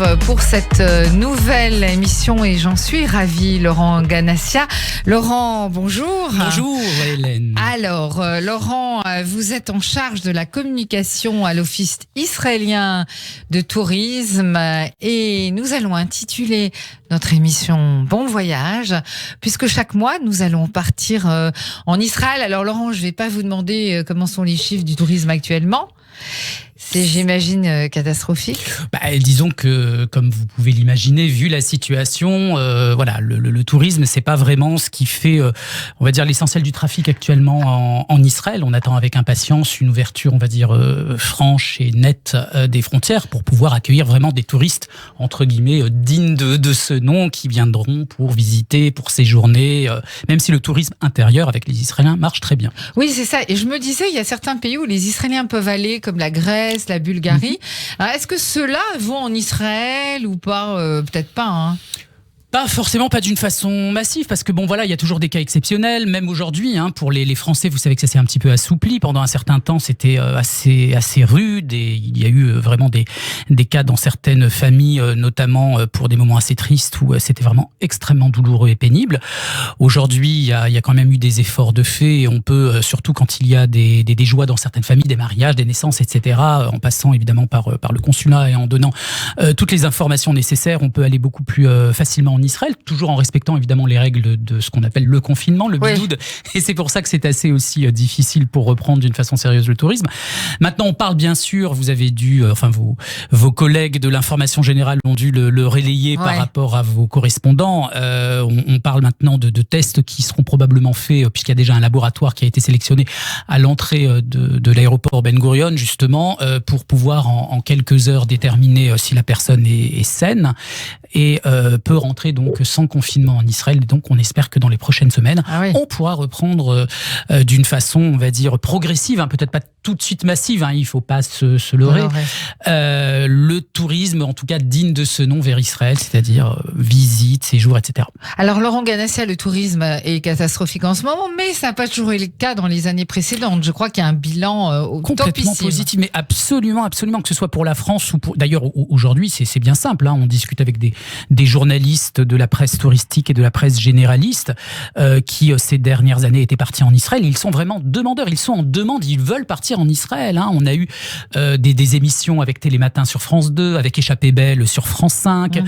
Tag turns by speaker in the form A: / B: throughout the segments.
A: retrouve pour cette nouvelle émission et j'en suis ravie, Laurent Ganassia. Laurent, bonjour.
B: Bonjour Hélène.
A: Alors, Laurent, vous êtes en charge de la communication à l'Office israélien de tourisme et nous allons intituler notre émission Bon Voyage, puisque chaque mois, nous allons partir en Israël. Alors Laurent, je ne vais pas vous demander comment sont les chiffres du tourisme actuellement. C'est, j'imagine, catastrophique.
B: Disons que, comme vous pouvez l'imaginer, vu la situation, le tourisme, c'est pas vraiment ce qui fait, on va dire, l'essentiel du trafic actuellement en Israël. On attend avec impatience une ouverture, on va dire, franche et nette des frontières pour pouvoir accueillir vraiment des touristes, entre guillemets, dignes de ce nom, qui viendront pour visiter, pour séjourner, même si le tourisme intérieur avec les Israéliens marche très bien.
A: Oui, c'est ça. Et je me disais, il y a certains pays où les Israéliens peuvent aller, comme la Grèce, la Bulgarie. Alors, est-ce que ceux-là vont en Israël ou pas? Peut-être pas, hein.
B: Pas forcément, pas d'une façon massive, parce que il y a toujours des cas exceptionnels, même aujourd'hui, pour les Français, vous savez que ça s'est un petit peu assoupli. Pendant un certain temps, c'était assez rude, et il y a eu vraiment des cas dans certaines familles, notamment pour des moments assez tristes, où c'était vraiment extrêmement douloureux et pénible. Aujourd'hui, il y a quand même eu des efforts de fait, et on peut, surtout quand il y a des joies dans certaines familles, des mariages, des naissances, etc., en passant évidemment par le consulat et en donnant toutes les informations nécessaires, on peut aller beaucoup plus facilement en Israël, toujours en respectant évidemment les règles de ce qu'on appelle le confinement, le bidoud. Et c'est pour ça que c'est assez aussi difficile pour reprendre d'une façon sérieuse le tourisme. Maintenant, on parle bien sûr, vous avez dû, vos collègues de l'information générale ont dû le relayer par rapport à vos correspondants. On parle maintenant de tests qui seront probablement faits, puisqu'il y a déjà un laboratoire qui a été sélectionné à l'entrée de l'aéroport Ben Gurion, justement, pour pouvoir en quelques heures déterminer si la personne est saine et peut rentrer donc sans confinement en Israël. Et donc on espère que dans les prochaines semaines, on pourra reprendre d'une façon, on va dire, progressive, peut-être pas tout de suite massive, il ne faut pas se leurrer, le tourisme, en tout cas digne de ce nom, vers Israël, c'est-à-dire visite, séjour, etc.
A: Alors Laurent Ganassia, le tourisme est catastrophique en ce moment, mais ça n'a pas toujours été le cas dans les années précédentes. Je crois qu'il y a un bilan
B: complètement positif, mais absolument, que ce soit pour la France ou pour... D'ailleurs, aujourd'hui, c'est bien simple, on discute avec des journalistes de la presse touristique et de la presse généraliste qui, ces dernières années, étaient partis en Israël. Ils sont vraiment demandeurs, ils sont en demande, ils veulent partir en Israël. On a eu des émissions avec Télématin sur France 2, avec Échappée Belle sur France 5,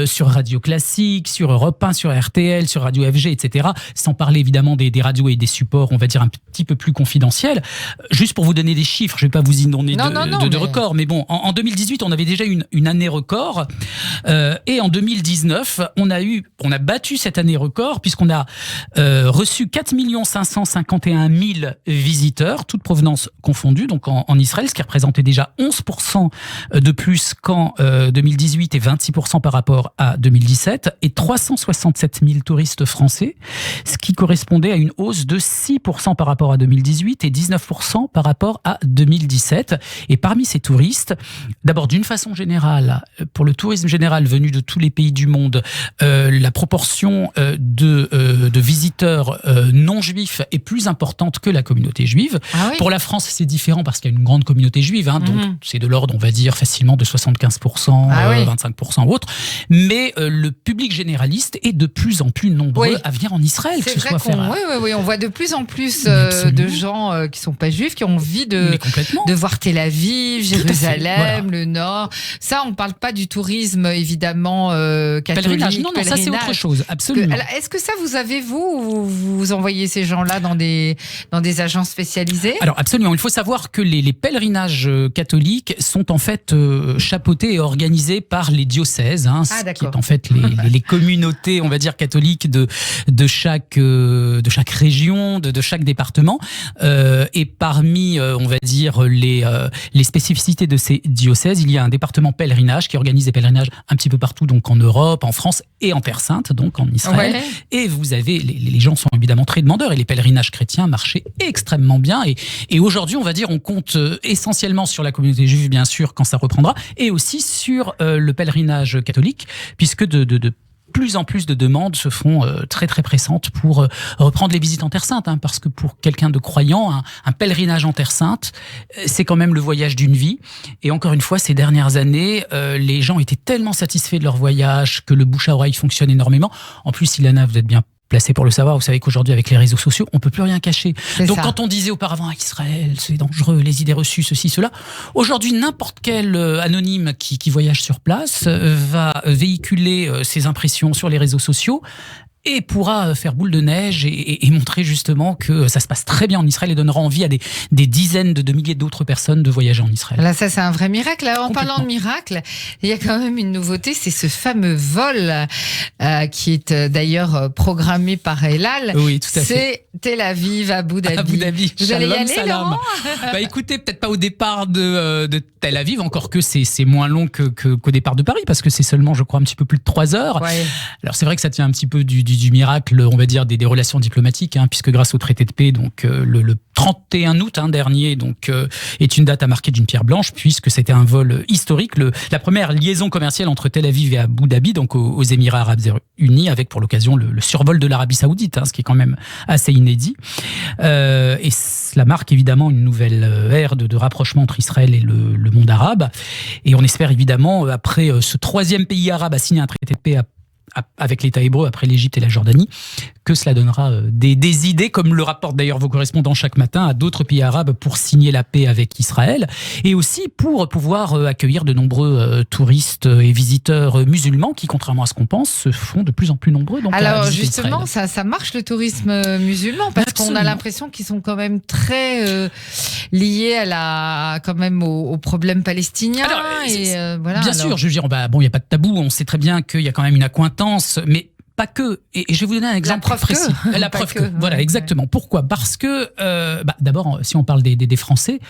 B: sur Radio Classique, sur Europe 1, sur RTL, sur Radio FG, etc. Sans parler évidemment des radios et des supports, on va dire, un petit peu plus confidentiels. Juste pour vous donner des chiffres, je ne vais pas vous y donner de records, mais bon, en 2018, on avait déjà une année record, et en 2019, on a battu cette année record, puisqu'on a reçu 4 551 000 visiteurs, toutes provenances confondues, donc en Israël, ce qui représentait déjà 11% de plus qu'en 2018 et 26% par rapport à 2017, et 367 000 touristes français, ce qui correspondait à une hausse de 6% par rapport à 2018 et 19% par rapport à 2017. Et parmi ces touristes, d'abord d'une façon générale, pour le tourisme général venu de tous les pays du monde, la proportion de visiteurs non juifs est plus importante que la communauté juive. Pour la France, c'est différent parce qu'il y a une grande communauté juive, donc c'est de l'ordre, on va dire, facilement de 75%, 25% ou autre. Mais le public généraliste est de plus en plus nombreux à venir en Israël.
A: C'est vrai on voit de plus en plus de gens qui ne sont pas juifs, qui ont envie de voir Tel Aviv, Jérusalem, le Nord. Ça, on ne parle pas du tourisme, évidemment, catholique.
B: Pèlerinage. Non, ça c'est autre chose, absolument.
A: Est-ce que ça, vous avez, vous envoyez ces gens-là dans des agences spécialisées?
B: Alors absolument, il faut savoir que les pèlerinages catholiques sont en fait chapeautés et organisés par les diocèses, qui est en fait les communautés, on va dire, catholiques de chaque région, de chaque département, et parmi, on va dire, les spécificités de ces diocèses, il y a un département pèlerinage qui organise des pèlerinages un petit peu partout, donc en Europe, en France et en Terre Sainte, donc en Israël. Et vous avez, les gens sont évidemment très demandeurs, et les pèlerinages chrétiens marchaient extrêmement bien, et aujourd'hui, on va dire, on compte essentiellement sur la communauté juive, bien sûr, quand ça reprendra, et aussi sur le pèlerinage catholique, puisque de plus en plus de demandes se font très très pressantes pour reprendre les visites en Terre Sainte, hein, parce que pour quelqu'un de croyant, un pèlerinage en Terre Sainte, c'est quand même le voyage d'une vie. Et encore une fois, ces dernières années, les gens étaient tellement satisfaits de leur voyage que le bouche à oreille fonctionne énormément. En plus, Ilana, vous êtes bien placé pour le savoir, vous savez qu'aujourd'hui avec les réseaux sociaux, on peut plus rien cacher. Donc quand on disait auparavant Israël, c'est dangereux, les idées reçues, ceci, cela, aujourd'hui n'importe quel anonyme qui voyage sur place va véhiculer ses impressions sur les réseaux sociaux et pourra faire boule de neige et montrer justement que ça se passe très bien en Israël et donnera envie à des dizaines de milliers d'autres personnes de voyager en Israël.
A: Là, ça, c'est un vrai miracle. Alors, en parlant de miracle, il y a quand même une nouveauté, c'est ce fameux vol qui est d'ailleurs programmé par Elal.
B: Oui, tout à fait.
A: C'est Tel Aviv, Abu Dhabi.
B: Abu Dhabi.
A: Vous allez y aller, Laurent ?
B: Bah écoutez, peut-être pas au départ de Tel Aviv, encore que c'est moins long qu'au départ de Paris, parce que c'est seulement, je crois, un petit peu plus de 3 heures. Ouais. Alors c'est vrai que ça tient un petit peu du miracle, on va dire, des relations diplomatiques, hein, puisque grâce au traité de paix, donc le 31 août dernier, donc est une date à marquer d'une pierre blanche, puisque c'était un vol historique, la première liaison commerciale entre Tel Aviv et Abu Dhabi, donc aux Émirats Arabes Unis, avec pour l'occasion le survol de l'Arabie Saoudite, hein, ce qui est quand même assez inédit. Et cela marque évidemment une nouvelle ère de rapprochement entre Israël et le monde arabe. Et on espère évidemment, après ce 3e pays arabe à signer un traité de paix avec l'État hébreu, après l'Égypte et la Jordanie, que cela donnera des idées, comme le rapportent d'ailleurs vos correspondants chaque matin, à d'autres pays arabes pour signer la paix avec Israël, et aussi pour pouvoir accueillir de nombreux touristes et visiteurs musulmans qui, contrairement à ce qu'on pense, se font de plus en plus nombreux. Donc,
A: alors justement, ça marche le tourisme musulman, parce qu'on a l'impression qu'ils sont quand même très liés quand même aux problèmes palestiniens. Alors, voilà,
B: bien sûr, je veux dire, il n'y a pas de tabou, on sait très bien qu'il y a quand même une accointance, mais pas que. Et je vais vous donner un exemple précis. La preuve que. Voilà, exactement. Pourquoi ? Parce que, d'abord, si on parle des Français,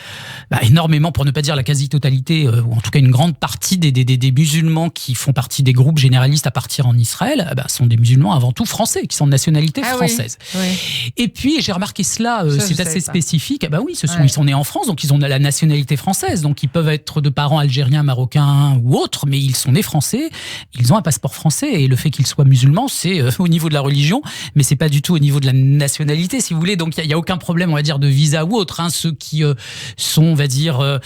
B: énormément, pour ne pas dire la quasi-totalité, ou en tout cas une grande partie des musulmans qui font partie des groupes généralistes à partir en Israël, sont des musulmans avant tout français, qui sont de nationalité française. Oui. Et puis, j'ai remarqué cela, c'est assez spécifique. Ils sont nés en France, donc ils ont la nationalité française. Donc, ils peuvent être de parents algériens, marocains ou autres, mais ils sont nés français, ils ont un passeport français, et le fait qu'ils soient musulmans, c'est au niveau de la religion, mais c'est pas du tout au niveau de la nationalité, si vous voulez. Donc il y a aucun problème, on va dire, de visa ou autre. Hein. Ceux qui sont, on va dire,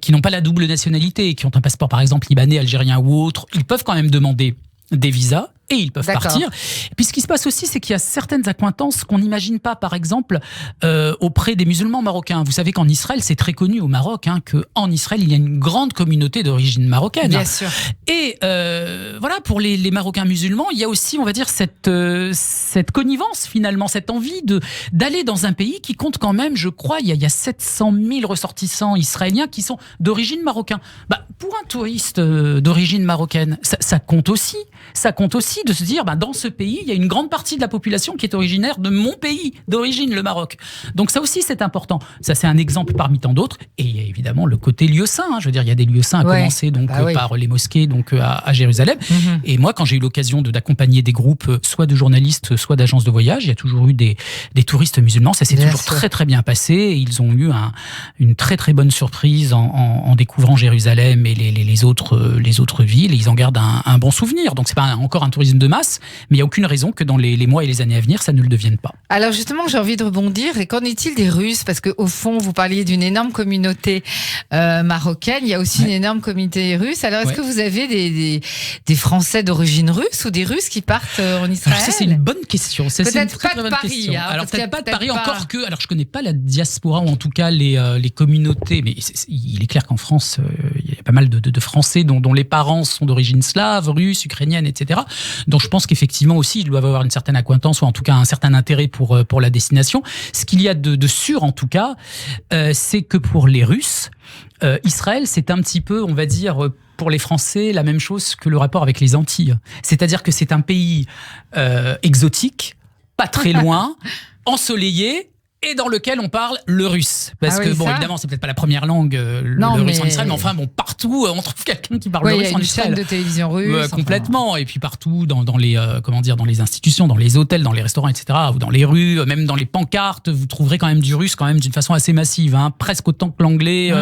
B: qui n'ont pas la double nationalité, qui ont un passeport par exemple libanais, algérien ou autre, ils peuvent quand même demander des visas. Et ils peuvent partir. Et puis ce qui se passe aussi, c'est qu'il y a certaines accointances qu'on n'imagine pas, par exemple, auprès des musulmans marocains. Vous savez qu'en Israël, c'est très connu au Maroc, hein, qu'en Israël, il y a une grande communauté d'origine marocaine.
A: Bien sûr.
B: Et voilà, pour les Marocains musulmans, il y a aussi, on va dire, cette connivence, finalement, cette envie d'aller dans un pays qui compte quand même, je crois, il y a 700 000 ressortissants israéliens qui sont d'origine marocaine. Pour un touriste d'origine marocaine, ça compte aussi. Ça compte aussi de se dire, dans ce pays, il y a une grande partie de la population qui est originaire de mon pays d'origine, le Maroc. Donc ça aussi, c'est important. Ça, c'est un exemple parmi tant d'autres. Et il y a évidemment le côté lieu saint. Hein. Je veux dire, il y a des lieux saints à commencer par les mosquées, donc à Jérusalem. Mm-hmm. Et moi, quand j'ai eu l'occasion d'accompagner des groupes, soit de journalistes, soit d'agences de voyage, il y a toujours eu des touristes musulmans. Ça s'est toujours très très bien passé. Et ils ont eu une très très bonne surprise en découvrant Jérusalem et les autres villes. Et ils en gardent un bon souvenir. Donc c'est pas encore un tourisme de masse, mais il n'y a aucune raison que dans les mois et les années à venir, ça ne le devienne pas.
A: Alors justement, j'ai envie de rebondir. Et qu'en est-il des Russes ? Parce qu'au fond, vous parliez d'une énorme communauté marocaine. Il y a aussi une énorme communauté russe. Alors, est-ce que vous avez des Français d'origine russe ou des Russes qui partent en Israël ?
B: Alors ça, c'est une bonne question.
A: Peut-être pas de Paris.
B: Alors peut-être pas de Paris, encore que... Alors je connais pas la diaspora, ou en tout cas les communautés, mais il est clair qu'en France, il y a pas mal de Français dont les parents sont d'origine slave, russe, ukrainienne, etc. Donc je pense qu'effectivement aussi, ils doivent avoir une certaine accointance, ou en tout cas un certain intérêt pour la destination. Ce qu'il y a de sûr, en tout cas, c'est que pour les Russes, Israël, c'est un petit peu, on va dire, pour les Français, la même chose que le rapport avec les Antilles. C'est-à-dire que c'est un pays exotique, pas très loin, ensoleillé, et dans lequel on parle le russe. Parce que, évidemment, c'est peut-être pas la première langue, le russe en Israël, mais enfin, partout, on trouve quelqu'un qui parle le russe en Israël.
A: Il y a une chaîne de télévision russe.
B: Complètement. Et puis partout, dans les, dans les institutions, dans les hôtels, dans les restaurants, etc., ou dans les rues, même dans les pancartes, vous trouverez quand même du russe, quand même d'une façon assez massive, presque autant que l'anglais,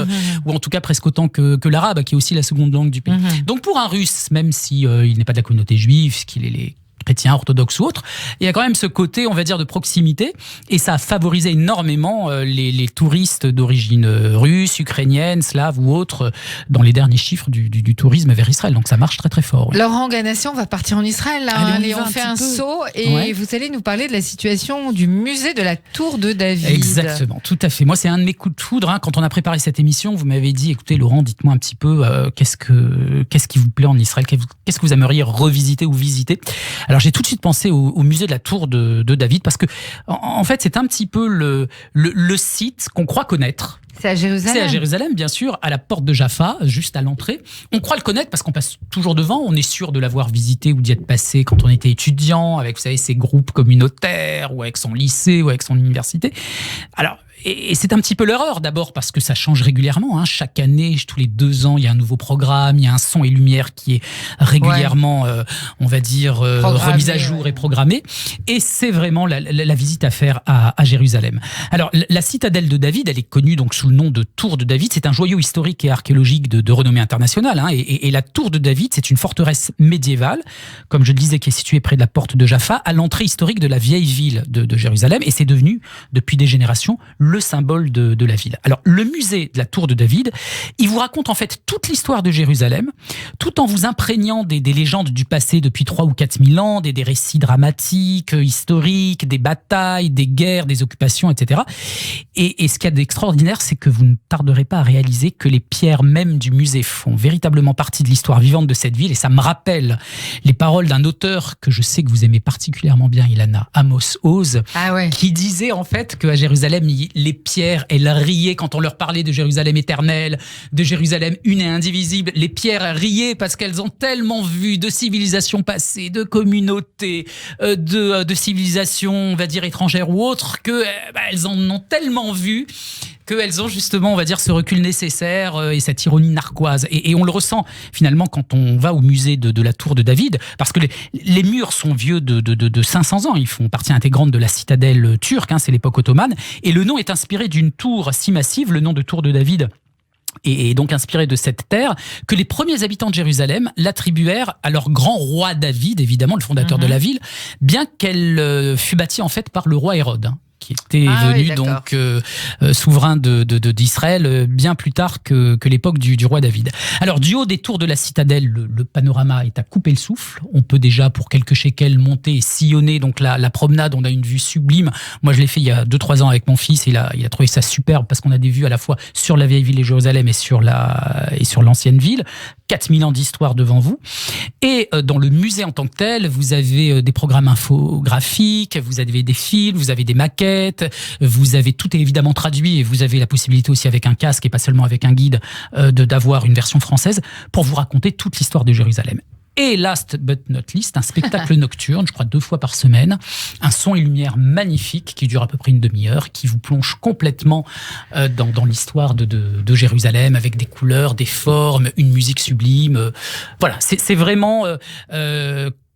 B: ou en tout cas presque autant que l'arabe, qui est aussi la seconde langue du pays. Donc pour un russe, même si il n'est pas de la communauté juive, qu'il est les chrétiens, orthodoxes ou autres, il y a quand même ce côté, on va dire, de proximité, et ça a favorisé énormément les touristes d'origine russe, ukrainienne, slave ou autre, dans les derniers chiffres du tourisme vers Israël. Donc ça marche très très fort. Ouais.
A: Laurent Ganassi, on va partir en Israël. Là,
B: Allez,
A: on fait un saut et vous allez nous parler de la situation du musée de la Tour de David.
B: Exactement, tout à fait. Moi, c'est un de mes coups de foudre. Quand on a préparé cette émission, vous m'avez dit, écoutez Laurent, dites-moi un petit peu qu'est-ce qui vous plaît en Israël, qu'est-ce que vous aimeriez revisiter ou visiter. Alors j'ai tout de suite pensé au musée de la Tour de David, parce que en fait c'est un petit peu le site qu'on croit connaître.
A: C'est à Jérusalem.
B: C'est à Jérusalem, bien sûr, à la porte de Jaffa, juste à l'entrée. On croit le connaître parce qu'on passe toujours devant. On est sûr de l'avoir visité ou d'y être passé quand on était étudiant, avec, vous savez, ses groupes communautaires, ou avec son lycée, ou avec son université. Alors, et c'est un petit peu l'erreur, d'abord parce que ça change régulièrement. Chaque année, tous les 2 ans, il y a un nouveau programme, il y a un son et lumière qui est régulièrement, on va dire, remis à jour et programmé. Et c'est vraiment la visite à faire à Jérusalem. Alors, la citadelle de David, elle est connue donc sous le nom de Tour de David. C'est un joyau historique et archéologique de renommée internationale. Et la Tour de David, c'est une forteresse médiévale, comme je le disais, qui est située près de la porte de Jaffa, à l'entrée historique de la vieille ville de Jérusalem. Et c'est devenu, depuis des générations, le symbole de la ville. Alors, le musée de la Tour de David, il vous raconte en fait toute l'histoire de Jérusalem, tout en vous imprégnant des légendes du passé depuis 3 ou 4 000 ans, des récits dramatiques, historiques, des batailles, des guerres, des occupations, etc. Et ce qu'il y a d'extraordinaire, c'est que vous ne tarderez pas à réaliser que les pierres même du musée font véritablement partie de l'histoire vivante de cette ville. Et ça me rappelle les paroles d'un auteur que je sais que vous aimez particulièrement bien, Ilana, Amos Oz, qui disait en fait qu'à Jérusalem, les pierres, elles riaient quand on leur parlait de Jérusalem éternelle, de Jérusalem une et indivisible. Les pierres riaient parce qu'elles ont tellement vu de civilisations passées, de communautés, de civilisations, on va dire, étrangères ou autres, qu'elles en ont tellement vu qu'elles ont justement, on va dire, ce recul nécessaire et cette ironie narquoise. Et on le ressent finalement quand on va au musée de la Tour de David, parce que les murs sont vieux de 500 ans, ils font partie intégrante de la citadelle turque, c'est l'époque ottomane, et le nom est inspiré d'une tour si massive, le nom de Tour de David est donc inspiré de cette terre, que les premiers habitants de Jérusalem l'attribuèrent à leur grand roi David, évidemment le fondateur de la ville, bien qu'elle fût bâtie en fait par le roi Hérode, qui était venu donc souverain d'Israël bien plus tard que l'époque du roi David. Alors du haut des tours de la citadelle, le panorama est à couper le souffle. On peut déjà pour quelques shekels monter et sillonner donc la promenade. On a une vue sublime. Moi je l'ai fait il y a 2-3 ans avec mon fils et il a trouvé ça superbe parce qu'on a des vues à la fois sur la vieille ville de Jérusalem et sur l'ancienne ville. 4000 ans d'histoire devant vous. Et dans le musée en tant que tel, vous avez des programmes infographiques, vous avez des films, vous avez des maquettes, vous avez tout est évidemment traduit et vous avez la possibilité aussi avec un casque et pas seulement avec un guide d'avoir une version française pour vous raconter toute l'histoire de Jérusalem. Et last but not least, un spectacle nocturne, je crois 2 fois par semaine, un son et lumière magnifique qui dure à peu près une demi-heure, qui vous plonge complètement dans l'histoire de Jérusalem, avec des couleurs, des formes, une musique sublime. Voilà, c'est vraiment...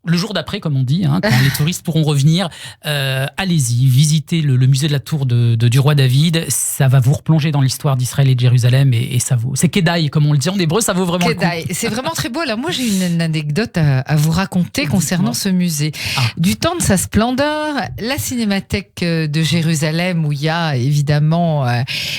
B: le jour d'après, comme on dit, quand les touristes pourront revenir, allez-y, visitez le musée de la Tour du roi David. Ça va vous replonger dans l'histoire d'Israël et de Jérusalem et ça vaut. C'est Kedaï, comme on le dit en hébreu, ça vaut vraiment le coup.
A: C'est vraiment très beau. Alors moi, j'ai une anecdote à vous raconter concernant ce musée. Du temps de sa splendeur, la Cinémathèque de Jérusalem, où il y a évidemment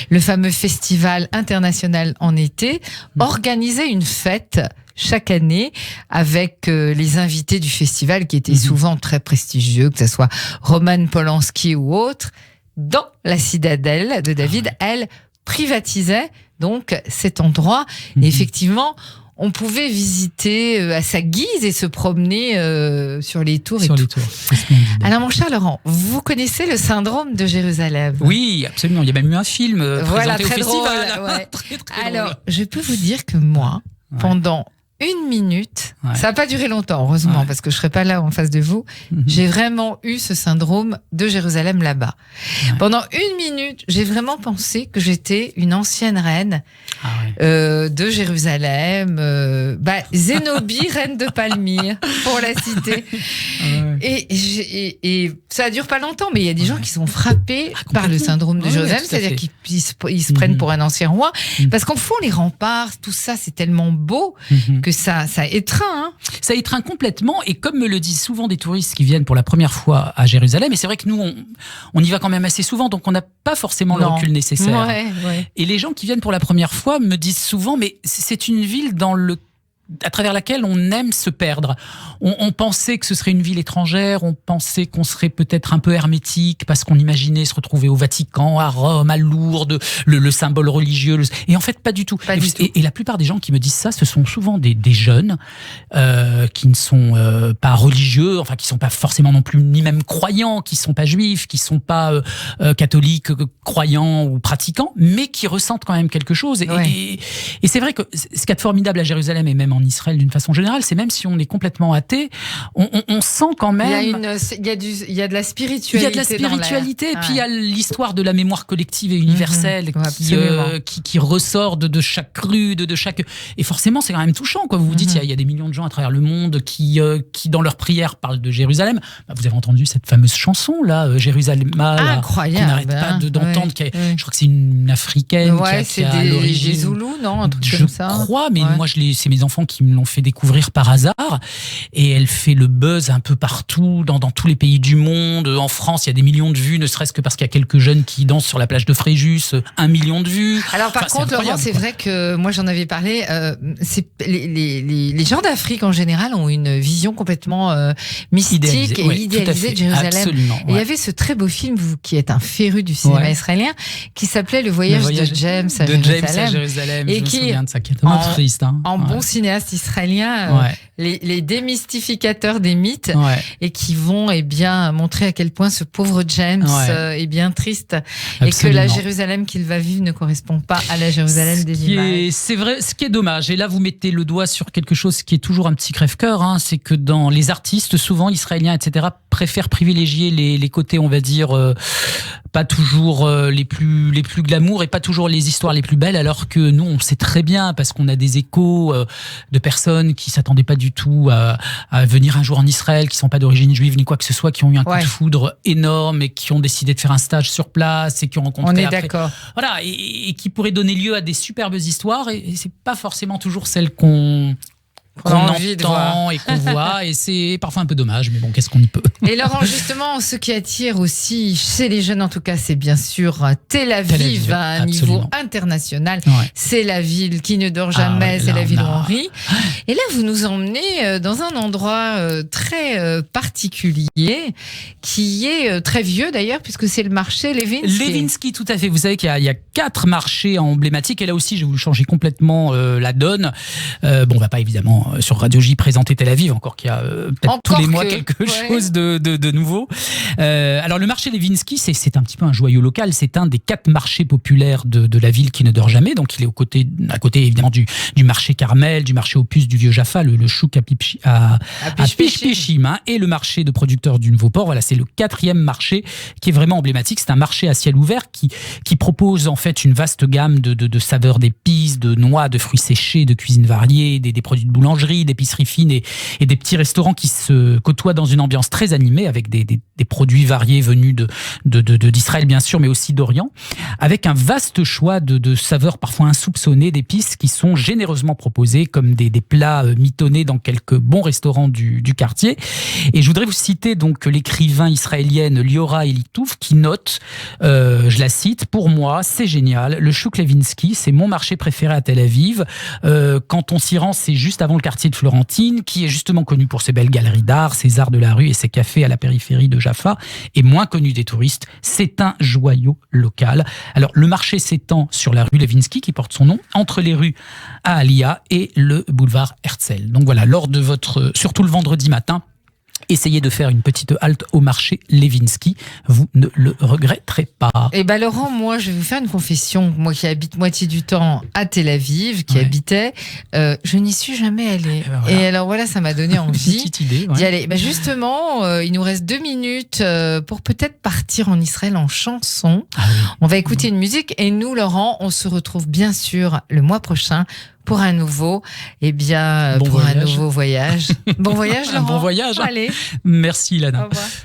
A: le fameux festival international en été, organisait une fête chaque année avec les invités du festival qui étaient souvent très prestigieux, que ce soit Roman Polanski ou autre. Dans la citadelle de David, elle privatisait donc cet endroit. Et effectivement, on pouvait visiter à sa guise et se promener sur les tours. Alors mon cher Laurent, vous connaissez le syndrome de Jérusalem?
B: Oui, absolument. Il y a même eu un film présenté au festival.
A: Drôle, ouais. Très, très Alors, drôle. Je peux vous dire que moi, pendant 1 minute,
B: Ouais.
A: Ça n'a pas duré longtemps, heureusement,
B: Ouais.
A: parce que je serais pas là en face de vous. J'ai vraiment eu ce syndrome de Jérusalem là-bas.
B: Ouais.
A: Pendant 1 minute, j'ai vraiment pensé que j'étais une ancienne reine de Jérusalem, Zénobie, reine de Palmyre, pour la citer.
B: Ouais.
A: Et ça dure pas longtemps, mais il y a des gens qui sont frappés par le syndrome de Jérusalem,
B: tout à
A: c'est-à-dire
B: fait.
A: qu'ils se prennent pour un ancien roi, parce qu'en fond, les remparts, tout ça, c'est tellement beau que ça étreint. Hein.
B: Ça étreint complètement, et comme me le disent souvent des touristes qui viennent pour la première fois à Jérusalem, et c'est vrai que nous, on y va quand même assez souvent, donc on n'a pas forcément le recul nécessaire.
A: Ouais.
B: Et les gens qui viennent pour la première fois me disent souvent, mais c'est une ville à travers laquelle on aime se perdre. On pensait que ce serait une ville étrangère, on pensait qu'on serait peut-être un peu hermétique parce qu'on imaginait se retrouver au Vatican, à Rome, à Lourdes, le symbole religieux. Et en fait, pas du tout. Et la plupart des gens qui me disent ça, ce sont souvent des jeunes qui ne sont pas religieux, enfin qui ne sont pas forcément non plus ni même croyants, qui ne sont pas juifs, qui ne sont pas catholiques, croyants ou pratiquants, mais qui ressentent quand même quelque chose. Et c'est vrai que ce qu'il y a de formidable à Jérusalem et même en Israël d'une façon générale, c'est même si on est complètement athée, on sent quand même...
A: Il y a de la spiritualité.
B: Il y a de la spiritualité, et puis il y a l'histoire de la mémoire collective et universelle qui ressort de chaque rue, de chaque... Et forcément, c'est quand même touchant, quoi. Vous vous dites, il y a des millions de gens à travers le monde qui dans leurs prières, parlent de Jérusalem. Vous avez entendu cette fameuse chanson, là, Jérusalem,
A: incroyable,
B: qu'on n'arrête pas d'entendre. Je crois que c'est une africaine qui a à l'origine...
A: des Zoulous, non? Un truc comme ça.
B: Je crois, mais moi, c'est mes enfants qui me l'ont fait découvrir par hasard, et elle fait le buzz un peu partout, dans tous les pays du monde. En France, il y a des millions de vues, ne serait-ce que parce qu'il y a quelques jeunes qui dansent sur la plage de Fréjus, 1 million de vues.
A: Alors par contre, Laurent, c'est vrai que moi j'en avais parlé, les gens d'Afrique en général ont une vision complètement mystique et idéalisée de Jérusalem.
B: Absolument,
A: et il y avait ce très beau film, vous qui êtes un féru du cinéma israélien, qui s'appelait Le voyage de James à Jérusalem.
B: Et qui est tellement triste.
A: En bon cinéaste israélien, les démystificateurs des mythes, et qui vont montrer à quel point ce pauvre James est bien triste. Absolument. Et que la Jérusalem qu'il va vivre ne correspond pas à la Jérusalem des images.
B: C'est vrai, ce qui est dommage, et là vous mettez le doigt sur quelque chose qui est toujours un petit crève-cœur, c'est que dans les artistes, souvent israéliens, etc., préfèrent privilégier les côtés, on va dire, pas toujours les plus glamour, et pas toujours les histoires les plus belles, alors que nous, on sait très bien, parce qu'on a des échos de personnes qui s'attendaient pas du tout à venir un jour en Israël, qui sont pas d'origine juive ni quoi que ce soit, qui ont eu un coup de foudre énorme et qui ont décidé de faire un stage sur place et qui ont rencontré...
A: On est d'accord.
B: Voilà, et qui pourraient donner lieu à des superbes histoires, et c'est pas forcément toujours celles qu'on entend et qu'on voit, et c'est parfois un peu dommage, mais bon, qu'est-ce qu'on y peut.
A: Et Laurent, justement, ce qui attire aussi chez les jeunes, en tout cas, c'est bien sûr Tel Aviv à un niveau international. C'est la ville qui ne dort jamais, c'est la ville où on rit. Et là, vous nous emmenez dans un endroit très particulier, qui est très vieux d'ailleurs, puisque c'est le marché Levinsky.
B: Levinsky, tout à fait. Vous savez qu'il y a 4 marchés emblématiques, et là aussi, j'ai voulu changer complètement la donne. On va pas évidemment sur Radio J présenter Tel Aviv, encore qu'il y a peut-être tous les mois quelque chose de nouveau. Alors le marché Levinsky, c'est un petit peu un joyau local, c'est un des 4 marchés populaires de la ville qui ne dort jamais, donc il est à côté évidemment du marché Carmel, du marché aux puces du Vieux Jaffa, le chouk à Pishpishim, et le marché de producteurs du Nouveau-Port. Voilà, c'est le 4e marché qui est vraiment emblématique. C'est un marché à ciel ouvert qui propose en fait une vaste gamme de saveurs d'épices, de noix, de fruits séchés, de cuisine variée, des produits de boulangerie, d'épicerie fine et des petits restaurants qui se côtoient dans une ambiance très animée, avec des produits variés venus d'Israël bien sûr, mais aussi d'Orient, avec un vaste choix de saveurs parfois insoupçonnées, d'épices qui sont généreusement proposées comme des plats mitonnés dans quelques bons restaurants du quartier. Et je voudrais vous citer donc l'écrivain israélienne Liora Elitouf qui note, je la cite, pour moi c'est génial, le chouk Levinsky, c'est mon marché préféré à Tel Aviv. Quand on s'y rend, c'est juste avant le quartier de Florentine, qui est justement connu pour ses belles galeries d'art, ses arts de la rue et ses cafés à la périphérie de Jaffa, et moins connu des touristes. C'est un joyau local. Alors, le marché s'étend sur la rue Levinsky, qui porte son nom, entre les rues Aalia et le boulevard Herzl. Donc voilà, surtout le vendredi matin, essayez de faire une petite halte au marché Levinsky. Vous ne le regretterez pas.
A: Eh ben Laurent, moi je vais vous faire une confession. Moi qui habite moitié du temps à Tel Aviv, qui habitais, je n'y suis jamais allée.
B: Voilà.
A: Et alors voilà, ça m'a donné envie
B: Petite idée,
A: d'y aller. Ben justement, il nous reste 2 minutes pour peut-être partir en Israël en chanson.
B: Ah oui.
A: On va écouter une musique et nous, Laurent, on se retrouve bien sûr le mois prochain pour un nouveau,
B: Bon
A: pour
B: voyage.
A: un nouveau voyage. Bon voyage, Laurent.
B: Bon voyage.
A: Allez,
B: Merci, Ilana.
A: au revoir.